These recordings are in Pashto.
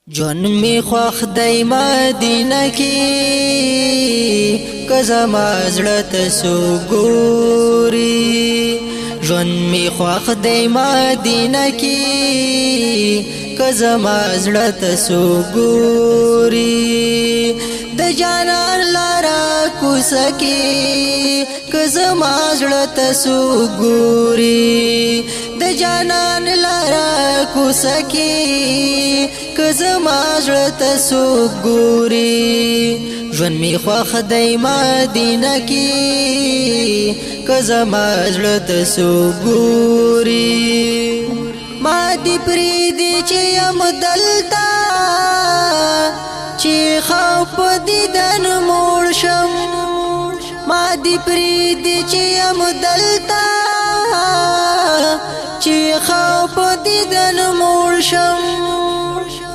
جون می خوخ دی مدینه کی کزما زړه ته سو ګوري جون می خوخ دی مدینه کی کزما زړه ته سو ګوري د جانان لارا کوسکی کزما زړه ته سو ګوري د جانان لارا کوسکی کزما زړه ته سو ګوري ژوند می خوښ دی مدینه کی کزما زړه ته سو ګوري ما دی پریدي چې یم دلتا چې خوف دیدن موړ شم ما دی پریدي چې یم دلتا چې خوف دیدن موړ شم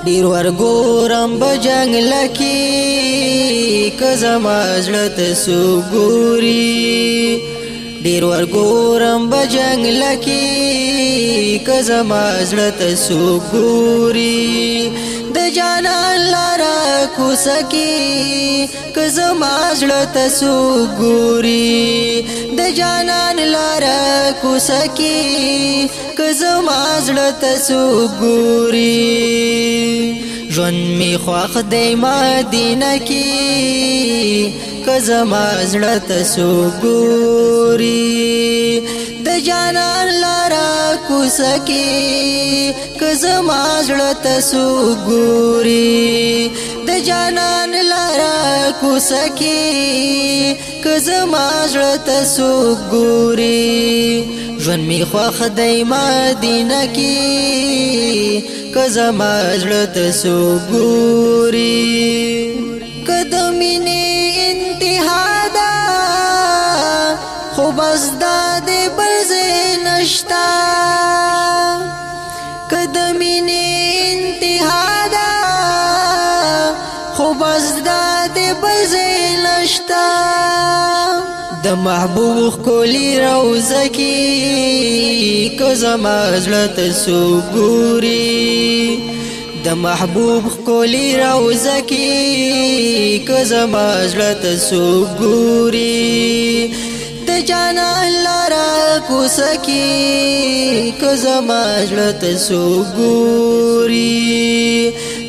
ډیر ورګورم بجنګ لکی کزما زړه ته سو ګوري ډیر ورګورم بجنګ لکی کزما زړه ته سو ګوري د جانان لارا کوسکی کزما زړه ته سو ګوري د جانان لارا کوسکی کزما زړه ته سو ګوري ژوند می خوښ دی مدینه کی کزما زړه ته سو ګوري د جانان لارا کوسکی کزما زړه ته سو ګوري د جانان لارا کوسکی کزما زړه ته سو ګوري ژوند می خوښ دی مدینه کی کزما زړه ته سو ګوري قدمینه انتها دا خو بس دا دې بل ځای نشتا قدمینه انتها دا خو بس دا دې بل ځای نشتا د محبوب کولی روزه کی کزما زړه ته سو ګوري د محبوب کولی روزه کی کزما زړه ته سو ګوري د جانان لارا کوسکی کزما زړه ته سو ګوري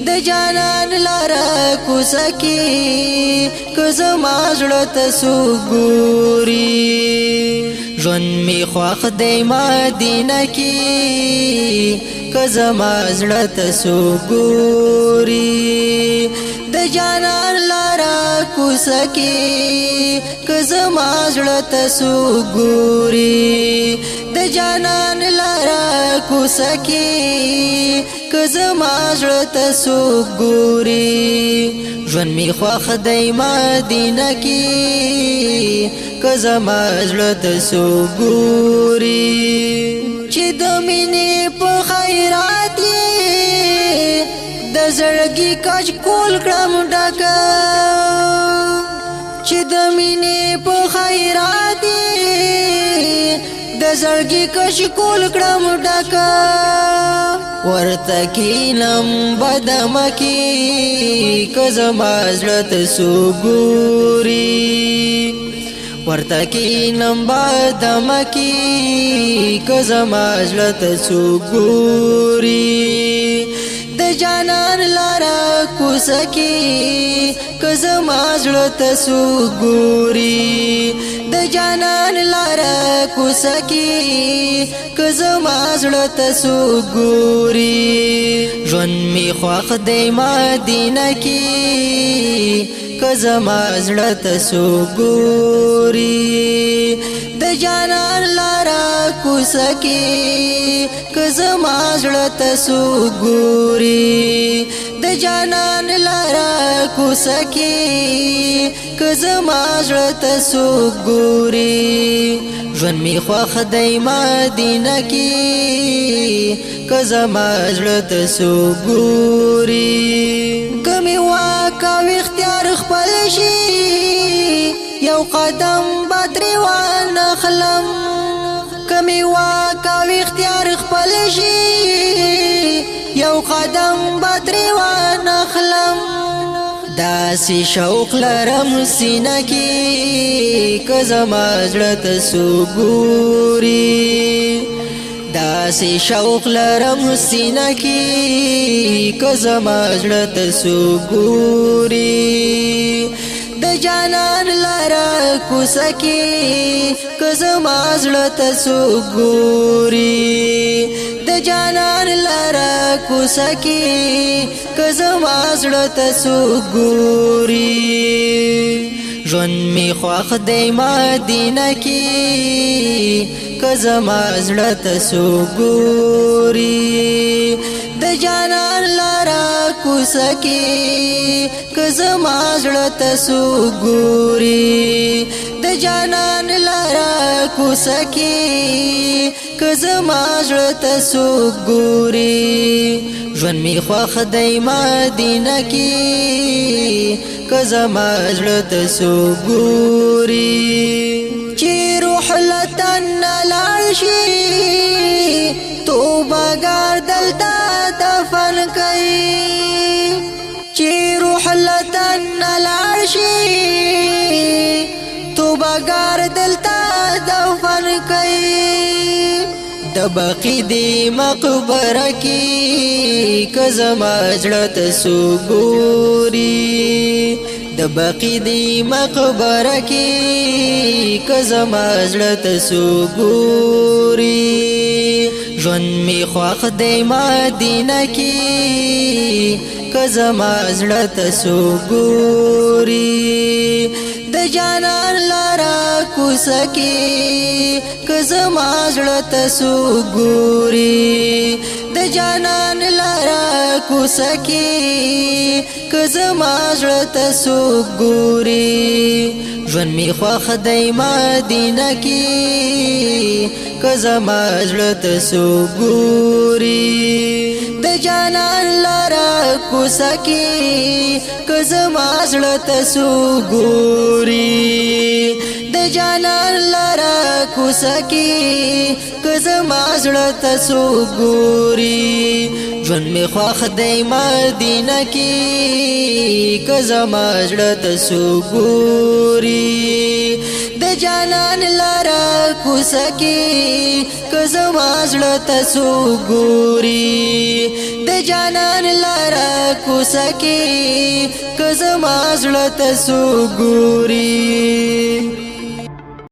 د جانان لارا کوسکی کزما زړه ته سو ګوري ژوند می خوښ دی مدینه کی کزما زړه ته سو ګوري د جانان لارا کوسکی کزما زړه ته سو ګوري د جانان لارا کوسکی کزما زړه ته سو ګوري ژوند می خوښ دی مدینه کی کزما زړه ته سو ګوري چې د مینې په خیرات د زړګي کاج کول کړم ډکه چې د مینې په خیرات د زړګي کاج کول کړم ډکه ورته کینم بدم کی کزما زړه ته سو ګوري ورته کینم بدم کی کزما زړه ته سو ګوري د جانان لارا کوسکی کزما زړه ته سو ګوري د جانان لارا کوسکی کزما زړه ته سو ګوري ژوند می خوښ دی مدینه کی کزما زړه ته سو ګوري د جانان لارا کوسکی کزما زړه ته سو ګوري د جانان لارا کوسکی کزما زړه ته سو ګوري ژوند می خوښ دی مدینه کی کزما زړه ته سو ګوري کمی واکا اختیار خپل شي یو قدم بدري وانخلم کمی واکا اختیار خپل شي یو قدم بدري وانخلم داسې شوق لرم سینه کې که زما زړه ته څوک ګوري داسې شوق لرم سینه کې که زما زړه ته څوک ګوري د جانان لاره کوڅه کې که زما زړه ته څوک ګوري د جانان لاره کوڅه کې که زما زړه ته څوک ګوري ژوند مې خوښ دی مدینه کې که زما زړه ته څوک ګوري د جانان لاره کوڅه کې که زما زړه ته څوک ګوري د جانان لاره کوڅه کې که زما زړه ته څوک ګوري ژوند مې خوښ دی مدینه کې که زما زړه ته څوک ګوري چې روح له تن نه لاړ شي توبهګار دلته دفن کوي چې روح له تن نه لاړ شي توبهګار دلته دفن کوي د بقي دی مقبره کې که زما زړه ته څوک ګوري د بقي دی مقبره کې که زما زړه ته څوک ګوري ژوند مې خوښ دی مدینه کې که زما زړه ته څوک ګوري د جانان لاره کوڅه کې که زما زړه ته څوک ګوري د جانان لاره کوڅه کې که زما زړه ته څوک ګوري ژوند مې خوښ دی مدینه کې که زما زړه ته څوک ګوري د جانان لاره کوڅه کې که زما زړه ته څوک ګوري د جانان لاره کوڅه کې که زما زړه ته څوک ګوري ژوند مې خوښ دی مدینه کې که زما زړه ته څوک ګوري د جانان لاره کوڅه کې که زما زړه ته څوک ګوري د جانان لاره کوڅه کې که زما زړه ته څوک ګوري